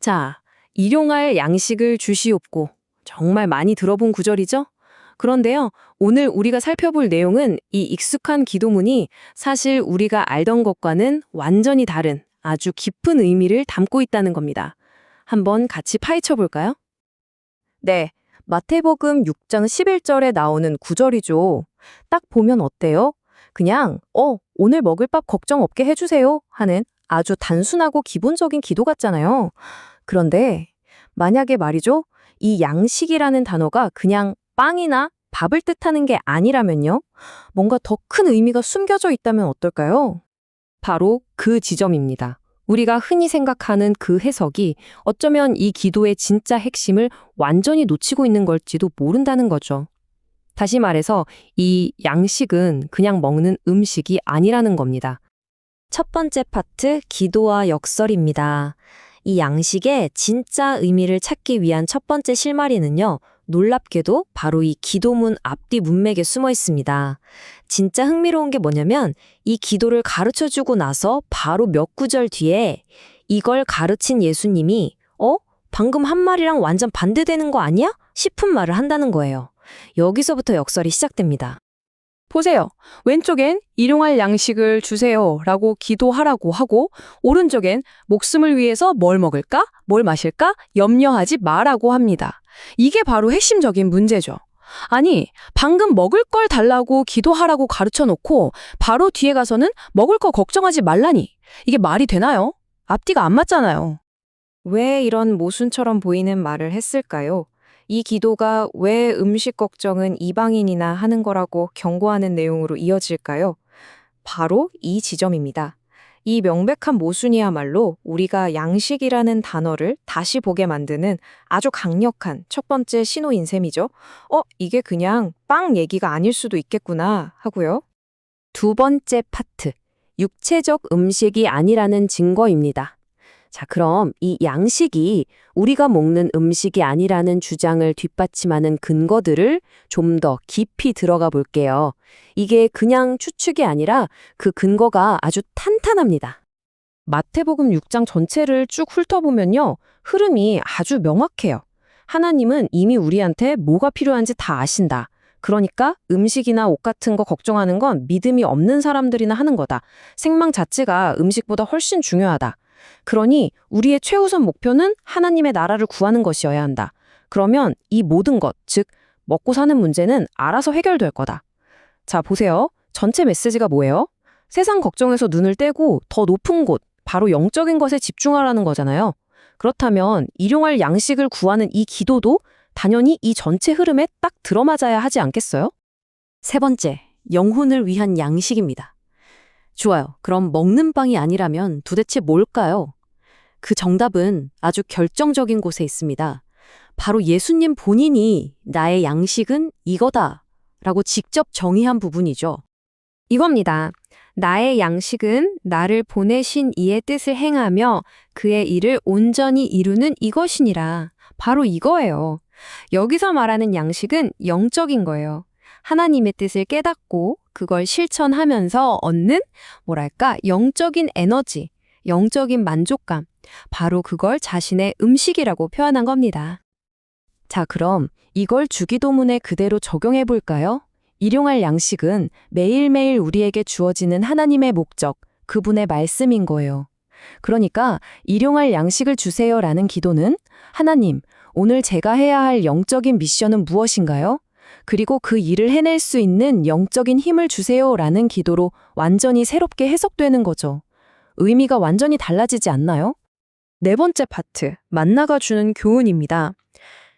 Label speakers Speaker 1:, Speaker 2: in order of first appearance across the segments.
Speaker 1: 자, 일용할 양식을 주시옵고. 정말 많이 들어본 구절이죠? 그런데요, 오늘 우리가 살펴볼 내용은 이 익숙한 기도문이 사실 우리가 알던 것과는 완전히 다른 아주 깊은 의미를 담고 있다는 겁니다. 한번 같이 파헤쳐 볼까요? 네, 마태복음 6장 11절에 나오는 구절이죠. 딱 보면 어때요? 그냥 오늘 먹을 밥 걱정 없게 해주세요 하는 아주 단순하고 기본적인 기도 같잖아요. 그런데 만약에 말이죠, 이 양식이라는 단어가 그냥 빵이나 밥을 뜻하는 게 아니라면요, 뭔가 더 큰 의미가 숨겨져 있다면 어떨까요? 바로 그 지점입니다. 우리가 흔히 생각하는 그 해석이 어쩌면 이 기도의 진짜 핵심을 완전히 놓치고 있는 걸지도 모른다는 거죠. 다시 말해서 이 양식은 그냥 먹는 음식이 아니라는 겁니다. 첫 번째 파트, 기도와 역설입니다. 이 양식의 진짜 의미를 찾기 위한 첫 번째 실마리는요, 놀랍게도 바로 이 기도문 앞뒤 문맥에 숨어 있습니다. 진짜 흥미로운 게 뭐냐면 이 기도를 가르쳐주고 나서 바로 몇 구절 뒤에 이걸 가르친 예수님이 방금 한 말이랑 완전 반대되는 거 아니야? 싶은 말을 한다는 거예요. 여기서부터 역설이 시작됩니다. 보세요. 왼쪽엔 일용할 양식을 주세요 라고 기도하라고 하고, 오른쪽엔 목숨을 위해서 뭘 먹을까? 뭘 마실까? 염려하지 마라고 합니다. 이게 바로 핵심적인 문제죠. 아니, 방금 먹을 걸 달라고 기도하라고 가르쳐 놓고 바로 뒤에 가서는 먹을 거 걱정하지 말라니. 이게 말이 되나요? 앞뒤가 안 맞잖아요. 왜 이런 모순처럼 보이는 말을 했을까요? 이 기도가 왜 음식 걱정은 이방인이나 하는 거라고 경고하는 내용으로 이어질까요? 바로 이 지점입니다. 이 명백한 모순이야말로 우리가 양식이라는 단어를 다시 보게 만드는 아주 강력한 첫 번째 신호인 셈이죠. 이게 그냥 빵 얘기가 아닐 수도 있겠구나 하고요. 두 번째 파트, 육체적 음식이 아니라는 증거입니다. 자, 그럼 이 양식이 우리가 먹는 음식이 아니라는 주장을 뒷받침하는 근거들을 좀 더 깊이 들어가 볼게요. 이게 그냥 추측이 아니라 그 근거가 아주 탄탄합니다. 마태복음 6장 전체를 쭉 훑어보면요, 흐름이 아주 명확해요. 하나님은 이미 우리한테 뭐가 필요한지 다 아신다. 그러니까 음식이나 옷 같은 거 걱정하는 건 믿음이 없는 사람들이나 하는 거다. 생명 자체가 음식보다 훨씬 중요하다. 그러니 우리의 최우선 목표는 하나님의 나라를 구하는 것이어야 한다. 그러면 이 모든 것, 즉 먹고 사는 문제는 알아서 해결될 거다. 자, 보세요. 전체 메시지가 뭐예요? 세상 걱정에서 눈을 떼고 더 높은 곳, 바로 영적인 것에 집중하라는 거잖아요. 그렇다면 일용할 양식을 구하는 이 기도도 당연히 이 전체 흐름에 딱 들어맞아야 하지 않겠어요? 세 번째, 영혼을 위한 양식입니다. 좋아요. 그럼 먹는 빵이 아니라면 도대체 뭘까요? 그 정답은 아주 결정적인 곳에 있습니다. 바로 예수님 본인이 나의 양식은 이거다 라고 직접 정의한 부분이죠. 이겁니다. 나의 양식은 나를 보내신 이의 뜻을 행하며 그의 일을 온전히 이루는 이것이니라. 바로 이거예요. 여기서 말하는 양식은 영적인 거예요. 하나님의 뜻을 깨닫고 그걸 실천하면서 얻는 영적인 에너지, 영적인 만족감, 바로 그걸 자신의 음식이라고 표현한 겁니다. 자, 그럼 이걸 주기도문에 그대로 적용해 볼까요? 일용할 양식은 매일매일 우리에게 주어지는 하나님의 목적, 그분의 말씀인 거예요. 그러니까 일용할 양식을 주세요라는 기도는 하나님, 오늘 제가 해야 할 영적인 미션은 무엇인가요? 그리고 그 일을 해낼 수 있는 영적인 힘을 주세요라는 기도로 완전히 새롭게 해석되는 거죠. 의미가 완전히 달라지지 않나요? 네 번째 파트, 만나가 주는 교훈입니다.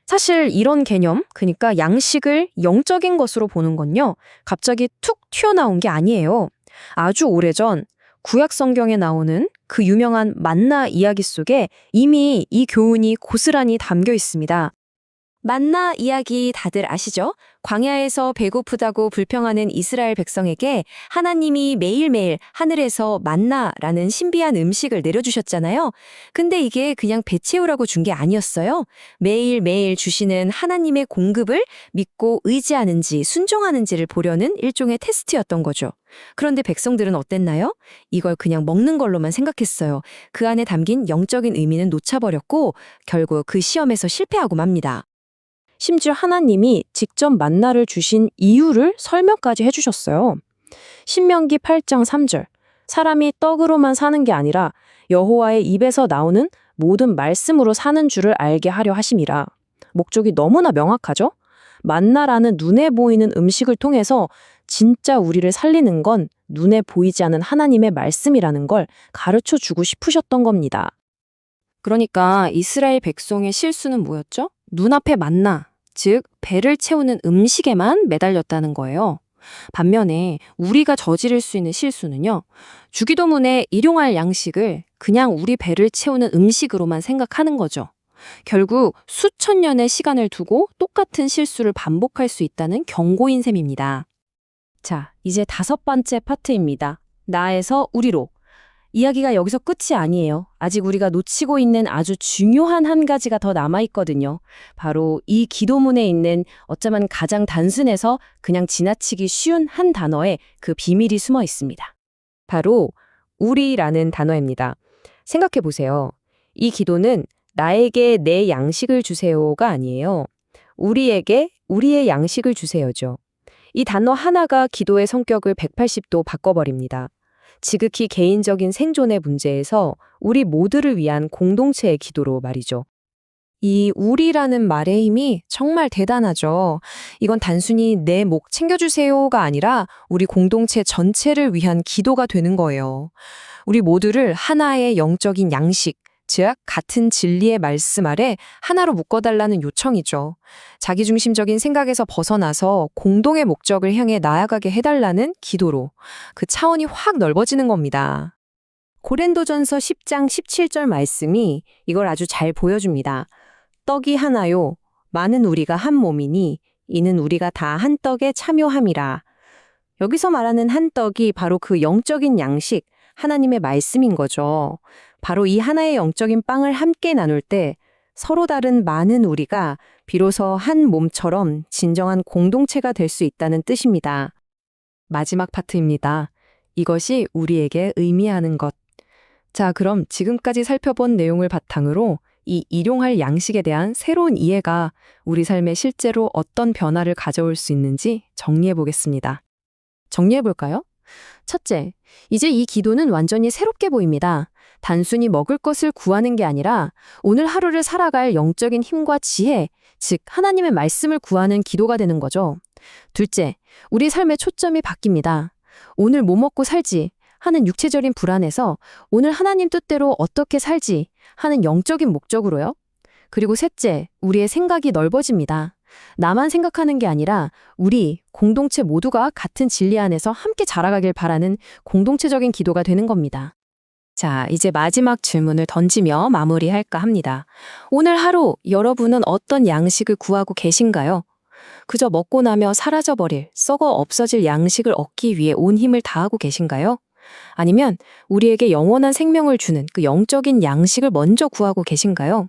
Speaker 1: 사실 이런 개념, 그러니까 양식을 영적인 것으로 보는 건요, 갑자기 툭 튀어나온 게 아니에요. 아주 오래전 구약 성경에 나오는 그 유명한 만나 이야기 속에 이미 이 교훈이 고스란히 담겨 있습니다. 만나 이야기 다들 아시죠? 광야에서 배고프다고 불평하는 이스라엘 백성에게 하나님이 매일매일 하늘에서 만나라는 신비한 음식을 내려주셨잖아요. 근데 이게 그냥 배 채우라고 준 게 아니었어요. 매일매일 주시는 하나님의 공급을 믿고 의지하는지 순종하는지를 보려는 일종의 테스트였던 거죠. 그런데 백성들은 어땠나요? 이걸 그냥 먹는 걸로만 생각했어요. 그 안에 담긴 영적인 의미는 놓쳐버렸고 결국 그 시험에서 실패하고 맙니다. 심지어 하나님이 직접 만나를 주신 이유를 설명까지 해주셨어요. 신명기 8장 3절. 사람이 떡으로만 사는 게 아니라 여호와의 입에서 나오는 모든 말씀으로 사는 줄을 알게 하려 하심이라. 목적이 너무나 명확하죠? 만나라는 눈에 보이는 음식을 통해서 진짜 우리를 살리는 건 눈에 보이지 않는 하나님의 말씀이라는 걸 가르쳐 주고 싶으셨던 겁니다. 그러니까 이스라엘 백성의 실수는 뭐였죠? 눈앞에 만나, 즉 배를 채우는 음식에만 매달렸다는 거예요. 반면에 우리가 저지를 수 있는 실수는요. 주기도문에 일용할 양식을 그냥 우리 배를 채우는 음식으로만 생각하는 거죠. 결국 수천 년의 시간을 두고 똑같은 실수를 반복할 수 있다는 경고인 셈입니다. 자, 이제 5번째 파트입니다. 나에서 우리로. 이야기가 여기서 끝이 아니에요. 아직 우리가 놓치고 있는 아주 중요한 한 가지가 더 남아있거든요. 바로 이 기도문에 있는 어쩌면 가장 단순해서 그냥 지나치기 쉬운 한 단어에 그 비밀이 숨어 있습니다. 바로 우리라는 단어입니다. 생각해 보세요. 이 기도는 나에게 내 양식을 주세요가 아니에요. 우리에게 우리의 양식을 주세요죠. 이 단어 하나가 기도의 성격을 180도 바꿔버립니다. 지극히 개인적인 생존의 문제에서 우리 모두를 위한 공동체의 기도로 말이죠. 이 우리라는 말의 힘이 정말 대단하죠. 이건 단순히 내 목 챙겨주세요가 아니라 우리 공동체 전체를 위한 기도가 되는 거예요. 우리 모두를 하나의 영적인 양식, 즉 같은 진리의 말씀 아래 하나로 묶어달라는 요청이죠. 자기중심적인 생각에서 벗어나서 공동의 목적을 향해 나아가게 해달라는 기도로 그 차원이 확 넓어지는 겁니다. 고린도전서 10장 17절 말씀이 이걸 아주 잘 보여줍니다. 떡이 하나요, 많은 우리가 한 몸이니 이는 우리가 다 한 떡에 참여함이라. 여기서 말하는 한 떡이 바로 그 영적인 양식, 하나님의 말씀인 거죠. 바로 이 하나의 영적인 빵을 함께 나눌 때 서로 다른 많은 우리가 비로소 한 몸처럼 진정한 공동체가 될 수 있다는 뜻입니다. 마지막 파트입니다. 이것이 우리에게 의미하는 것. 자, 그럼 지금까지 살펴본 내용을 바탕으로 이 일용할 양식에 대한 새로운 이해가 우리 삶에 실제로 어떤 변화를 가져올 수 있는지 정리해 보겠습니다. 정리해 볼까요? 첫째, 이제 이 기도는 완전히 새롭게 보입니다. 단순히 먹을 것을 구하는 게 아니라 오늘 하루를 살아갈 영적인 힘과 지혜, 즉 하나님의 말씀을 구하는 기도가 되는 거죠. 둘째, 우리 삶의 초점이 바뀝니다. 오늘 뭐 먹고 살지 하는 육체적인 불안에서 오늘 하나님 뜻대로 어떻게 살지 하는 영적인 목적으로요. 그리고 셋째, 우리의 생각이 넓어집니다. 나만 생각하는 게 아니라 우리 공동체 모두가 같은 진리 안에서 함께 자라가길 바라는 공동체적인 기도가 되는 겁니다. 자, 이제 마지막 질문을 던지며 마무리할까 합니다. 오늘 하루 여러분은 어떤 양식을 구하고 계신가요? 그저 먹고 나며 사라져버릴, 썩어 없어질 양식을 얻기 위해 온 힘을 다하고 계신가요? 아니면 우리에게 영원한 생명을 주는 그 영적인 양식을 먼저 구하고 계신가요?